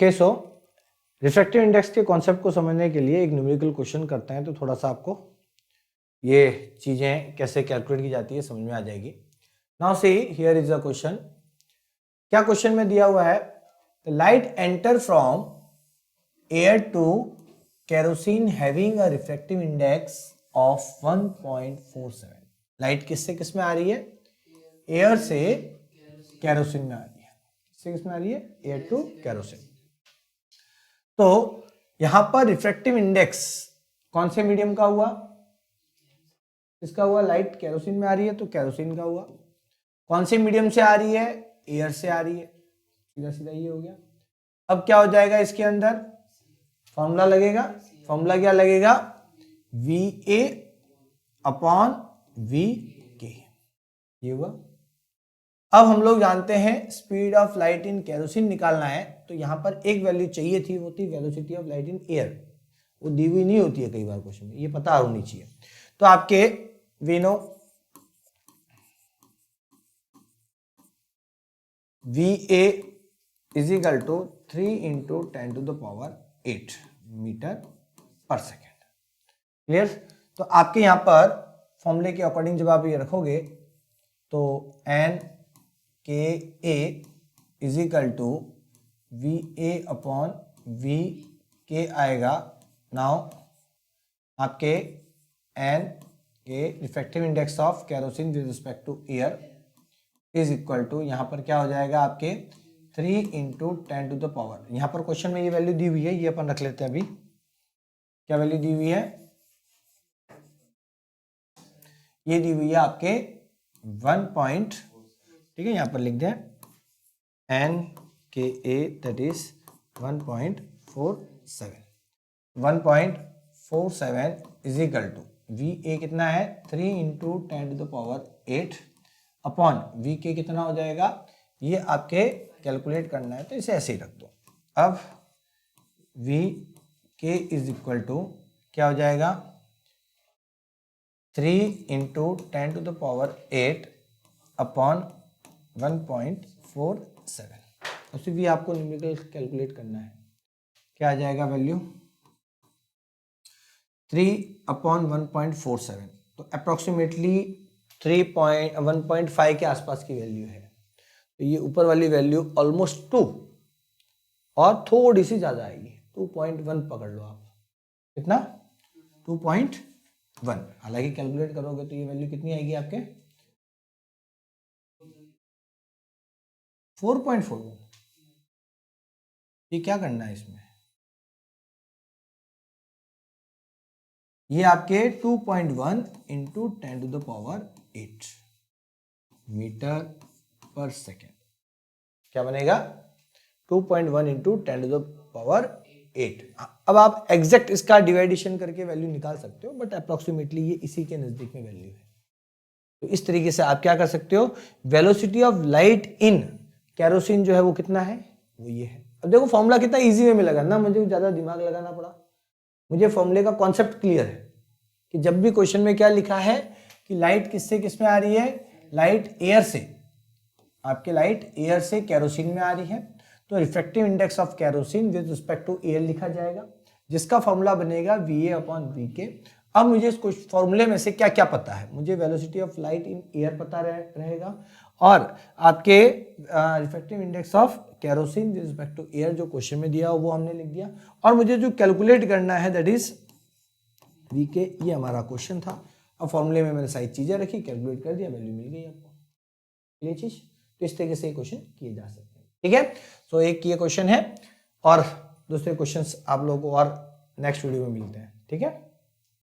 Okay, सो refractive index के concept को समझने के लिए एक न्यूमेरिकल क्वेश्चन करते हैं, तो थोड़ा सा आपको ये चीजें कैसे कैलकुलेट की जाती है समझ में आ जाएगी। Now see here is a question. क्या क्वेश्चन में दिया हुआ है, the light enter from air to kerosene having a refractive index of 1.47। Light किससे किस में आ रही है, एयर से केरोसिन में आ रही है। किससे किस में आ रही है, एयर टू केरोसिन। तो यहां पर रिफ्रैक्टिव इंडेक्स कौन से मीडियम का हुआ, इसका हुआ, लाइट केरोसिन में आ रही है तो केरोसिन का हुआ। कौन से मीडियम से आ रही है, एयर से आ रही है, सीधा सीधा ये हो गया। अब क्या हो जाएगा, इसके अंदर फॉर्मूला लगेगा। फॉर्मूला क्या लगेगा, VA अपॉन VK, ये हुआ। अब हम लोग जानते हैं speed of light in kerosene निकालना है, तो यहां पर एक वैल्यू चाहिए थी, वो थी velocity of light in air. वो दी हुई नहीं होती है कई बार क्वेश्चन में, ये पता होनी चाहिए। तो आपके we know VA is equal to 3 into 10 to the power 8 metre per second. Clear. तो आपके यहां पर फॉर्मूले के अकॉर्डिंग जब आप ये रखोगे तो N K A is equal to VA upon VK आएगा। नाउ आपके N K refractive index of kerosene with respect to air is equal to, यहां पर क्या हो जाएगा आपके 3 इंटू 10 टू द पावर, यहां पर क्वेश्चन में ये वैल्यू दी हुई है, ये अपन रख लेते हैं अभी। क्या वैल्यू दी हुई है, ये दी हुई है आपके 1 ठीक है, यहां पर लिख दें N K A that is 1.47। 1.47 is equal to VA कितना है, 3 into 10 to the power 8 upon VK कितना हो जाएगा, ये आपके कैलकुलेट करना है तो इसे ऐसे ही रख दो। अब VK इज इक्वल टू क्या हो जाएगा, 3 into 10 to the power 8 upon 1.47। उसी भी आपको न्यूमेरिकल कैलकुलेट करना है। क्या आ जाएगा वैल्यू, 3 अपॉन 1.47, तो अप्रोक्सीमेटली 1.5 के आसपास की वैल्यू है। तो ये ऊपर वाली वैल्यू ऑलमोस्ट 2 और थोड़ी सी ज्यादा आएगी, 2.1 पकड़ लो आप। कितना, 2.1। हालांकि कैलकुलेट करोगे तो ये वैल्यू कितनी आएगी आपके 4.41। ये क्या करना है इसमें, ये आपके 2.1 into 10 to the power 8 metre per second. क्या बनेगा, 2.1 इंटू 10 टू द पावर 8। अब आप एग्जैक्ट इसका डिवाइडेशन करके वैल्यू निकाल सकते हो, बट अप्रोक्सीमेटली ये इसी के नजदीक में वैल्यू है। तो इस तरीके से आप क्या कर सकते हो, velocity of light in kerosene जो है वो कितना है, वो ये है। अब देखो फॉर्मूला कितना इजी वे में लगा ना, मुझे ज्यादा दिमाग लगाना पड़ा। मुझे फॉर्मूले का कॉन्सेप्ट क्लियर है कि जब भी क्वेश्चन में क्या लिखा है कि लाइट किससे किस में आ रही है, लाइट एयर से, आपके लाइट एयर से केरोसिन में आ रही है, तो refractive index of kerosene with respect to air लिखा जाएगा, जिसका फॉर्मूला बनेगा VA अपॉन VK। अब मुझे इस फॉर्मूले में से क्या क्या पता है, मुझे velocity of light in air पता रहेगा, और आपके refractive index of kerosene with respect to air जो क्वेश्चन में दिया वो हमने लिख दिया, और मुझे जो कैलकुलेट करना है दैट इज VK, ये हमारा क्वेश्चन था। अब फॉर्मूले में मैंने सारी चीजें रखी, कैलकुलेट कर दिया, वैल्यू मिल गई आपको। ये चीज, तो इस तरीके से क्वेश्चन किए जा सकते हैं। ठीक है, तो एक ये क्वेश्चन है, और दूसरे क्वेश्चंस आप लोगों को और नेक्स्ट वीडियो में मिलते हैं। ठीक है।